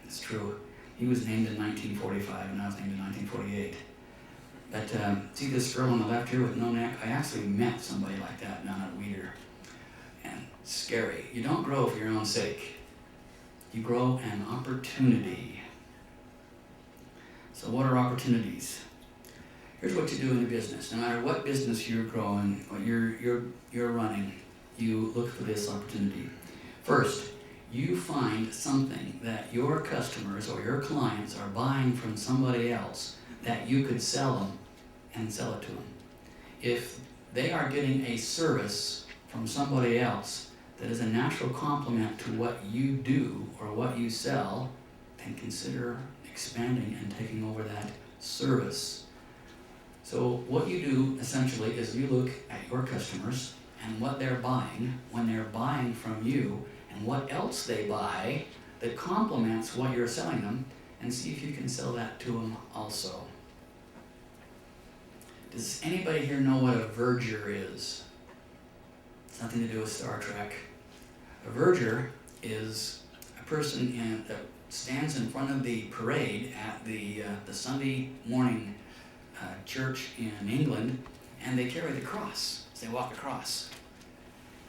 It's true. He was named in 1945 and I was named in 1948. But see this girl on the left here with no neck? I actually met somebody like that down at Weeder. And scary. You don't grow for your own sake. You grow an opportunity. So what are opportunities? Here's what you do in a business. No matter what business you're growing or you're running, you look for this opportunity. First, you find something that your customers or your clients are buying from somebody else that you could sell them and sell it to them. If they are getting a service from somebody else that is a natural complement to what you do or what you sell, then consider expanding and taking over that service. So what you do essentially is you look at your customers and what they're buying when they're buying from you and what else they buy that complements what you're selling them, and see if you can sell that to them also. Does anybody here know what a verger is? Something to do with Star Trek. A verger is a person that stands in front of the parade at the Sunday morning church in England, and they carry the cross as they walk across.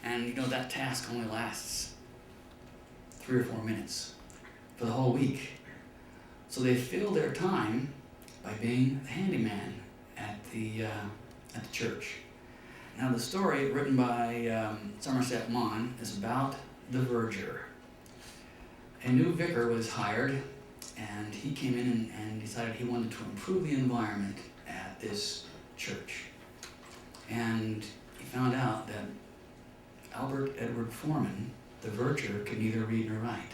And you know that task only lasts 3 or 4 minutes for the whole week. So they fill their time by being the handyman at the church. Now the story written by Somerset Maugham is about the verger. A new vicar was hired, and he came in and decided he wanted to improve the environment at this church. And he found out that Albert Edward Foreman, the verger, could neither read nor write.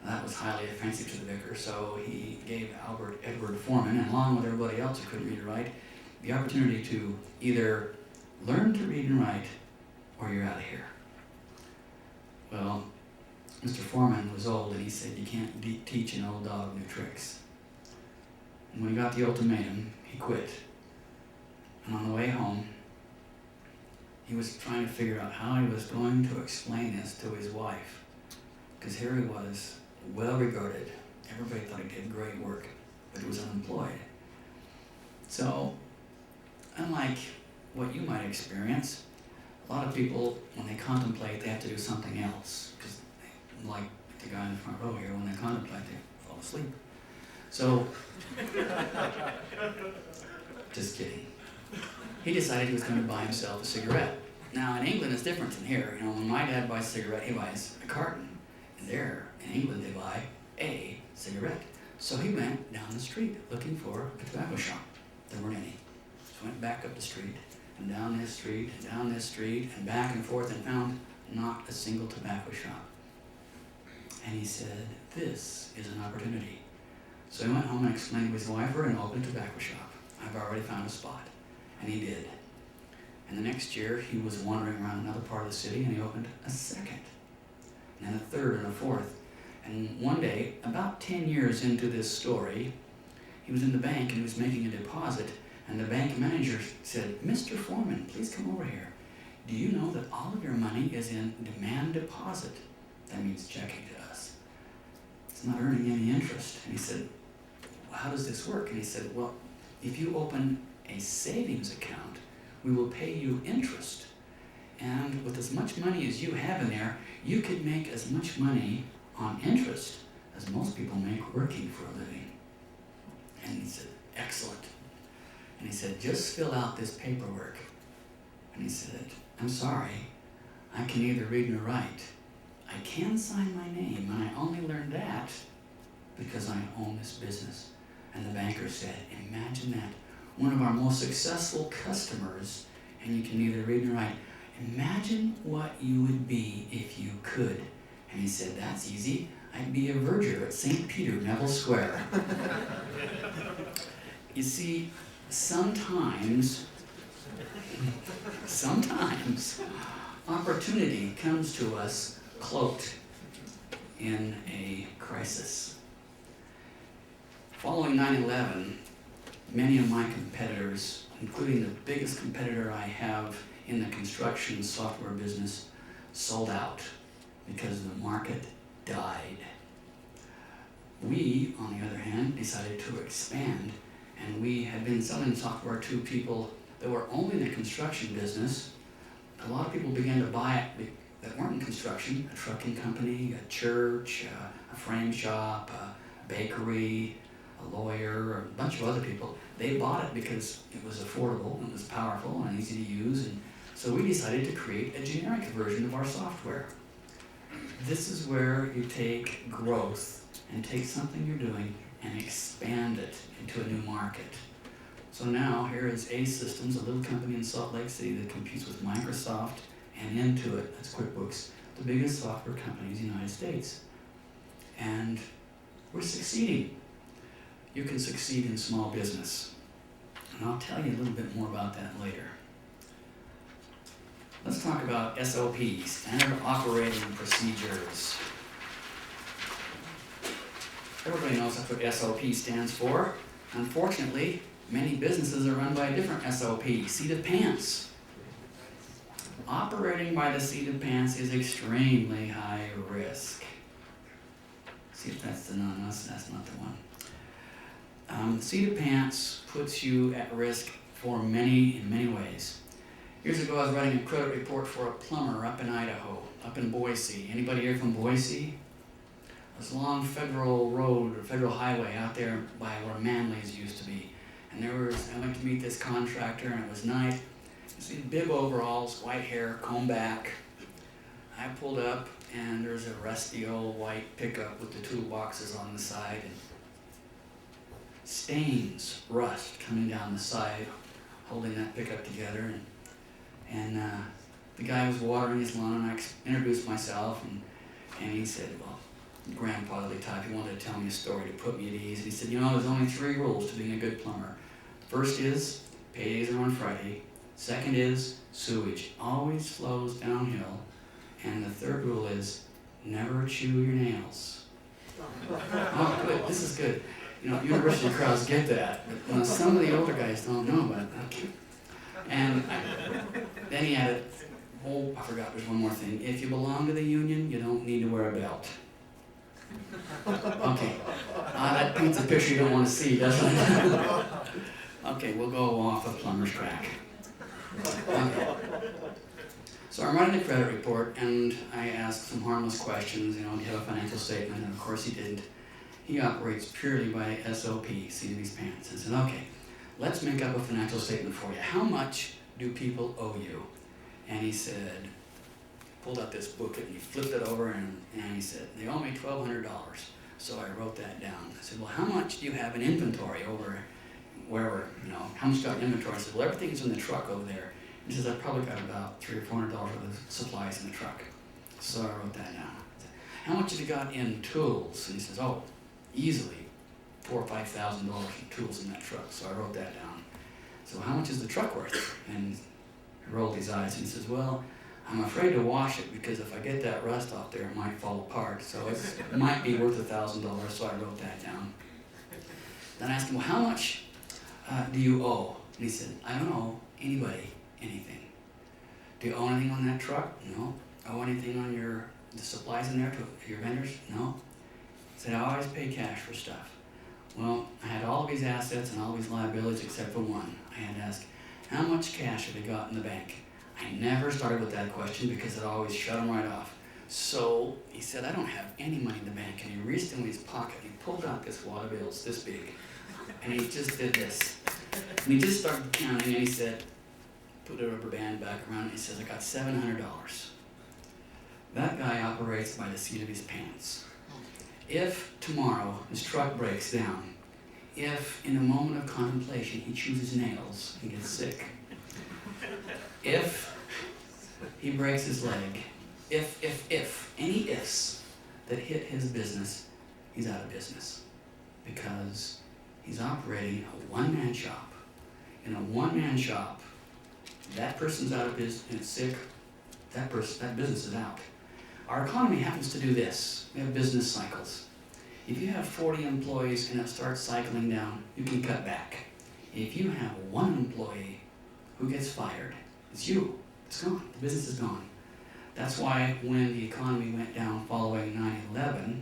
That was highly offensive to the vicar, so he gave Albert Edward Foreman, and along with everybody else who couldn't read or write, the opportunity to either learn to read and write, or you're out of here. Well, Mr. Foreman was old, and he said, you can't teach an old dog new tricks. And when he got the ultimatum, he quit. And on the way home, he was trying to figure out how he was going to explain this to his wife. Because here he was, well regarded. Everybody thought he did great work, but he was unemployed. So, unlike what you might experience, a lot of people, when they contemplate, they have to do something else. Because like the guy in the front row here, when they contemplate, they fall asleep. So, just kidding. He decided he was going to buy himself a cigarette. Now, in England, it's different than here. You know, when my dad buys a cigarette, he buys a carton. And there, in England, they buy a cigarette. So he went down the street looking for a tobacco shop. There weren't any. So went back up the street, and down this street, and down this street, and back and forth, and found not a single tobacco shop. And he said, this is an opportunity. So he went home and explained to his wife, we're going to open a tobacco shop. I've already found a spot. And he did. And the next year, he was wandering around another part of the city, and he opened a second, and then a third, and a fourth. And one day, about 10 years into this story, he was in the bank, and he was making a deposit, and the bank manager said, Mr. Foreman, please come over here. Do you know that all of your money is in demand deposit? That means checking to us. It's not earning any interest. And he said, well, how does this work? And he said, well, if you open a savings account, we will pay you interest. And with as much money as you have in there, you could make as much money on interest as most people make working for a living. And he said, excellent. And he said, just fill out this paperwork. And he said, I'm sorry, I can neither read nor write. I can sign my name, and I only learned that because I own this business. And the banker said, imagine that. One of our most successful customers, and you can neither read nor write. Imagine what you would be if you could. And he said, that's easy. I'd be a verger at St. Peter, Neville Square. You see, sometimes, opportunity comes to us cloaked in a crisis. Following 9/11, many of my competitors, including the biggest competitor I have in the construction software business, sold out because the market died. We, on the other hand, decided to expand, and we had been selling software to people that were only in the construction business. A lot of people began to buy it that weren't in construction, a trucking company, a church, a frame shop, a bakery, a lawyer, or a bunch of other people. They bought it because it was affordable, it was powerful and easy to use, and so we decided to create a generic version of our software. This is where you take growth and take something you're doing and expand it into a new market. So now here is A Systems, a little company in Salt Lake City that competes with Microsoft and Intuit, that's QuickBooks, the biggest software companies in the United States. And we're succeeding. You can succeed in small business. And I'll tell you a little bit more about that later. Let's talk about SOP, Standard Operating Procedures. Everybody knows that's what SOP stands for. Unfortunately, many businesses are run by a different SOP, seat of pants. Operating by the seat of pants is extremely high risk. See if that's the that's not the one. Seat of pants puts you at risk in many ways. Years ago, I was writing a credit report for a plumber up in Idaho, up in Boise. Anybody here from Boise? There's a long federal road or federal highway out there by where Manly's used to be. And I went to meet this contractor, and it was night. You see bib overalls, white hair, comb back. I pulled up, and there's a rusty old white pickup with the toolboxes on the side, and stains, rust coming down the side, holding that pickup together. And the guy was watering his lawn, and I introduced myself, and he said, well, grandfatherly type, he wanted to tell me a story to put me at ease. And he said, you know, there's only 3 rules to being a good plumber. First is, paydays are on Friday. Second is, sewage always flows downhill. And the third rule is, never chew your nails. Oh, good, this is good. You know, university crowds get that, but some of the older guys don't know about that. And then he added, oh, I forgot, there's one more thing. If you belong to the union, you don't need to wear a belt. Okay, that paints a picture you don't want to see, doesn't it? Okay, we'll go off of plumber's crack. Okay. So I'm writing a credit report, and I asked some harmless questions, you know, do you have a financial statement? And of course he didn't. He operates purely by SOP, seat of his pants. I said, okay, let's make up a financial statement for you. How much do people owe you? And he said, pulled out this booklet and he flipped it over and he said, they owe me $1,200. So I wrote that down. I said, well, how much do you have in inventory over wherever, you know, how much do you got in inventory? I said, well, everything's in the truck over there. He says, I've probably got about $300 or $400 worth of supplies in the truck. So I wrote that down. I said, how much have you got in tools? And he says, oh, easily $4,000 or $5,000 in tools in that truck. So I wrote that down. So how much is the truck worth? And he rolled his eyes and he says, well, I'm afraid to wash it because if I get that rust off there, it might fall apart. So it might be worth $1,000. So I wrote that down. Then I asked him, well, how much do you owe? And he said, I don't owe anybody anything. Do you owe anything on that truck? No. Owe anything on the supplies in there to your vendors? No. He said, I always pay cash for stuff. Well, I had all of these assets and all these liabilities except for one. I had to ask, how much cash have you got in the bank? I never started with that question because it always shut him right off. So he said, I don't have any money in the bank. And he reached into his pocket and he pulled out this wad of bills this big. And he just did this. And he just started counting and he said, put a rubber band back around and he says, I got $700. That guy operates by the seat of his pants. If tomorrow his truck breaks down, if in a moment of contemplation he chews his nails and gets sick, if he breaks his leg, if, any ifs that hit his business, he's out of business. Because he's operating a one-man shop. In a one-man shop, that person's out of business and sick, that business is out. Our economy happens to do this. We have business cycles. If you have 40 employees and it starts cycling down, you can cut back. If you have one employee who gets fired, it's you. It's gone. The business is gone. That's why when the economy went down following 9/11,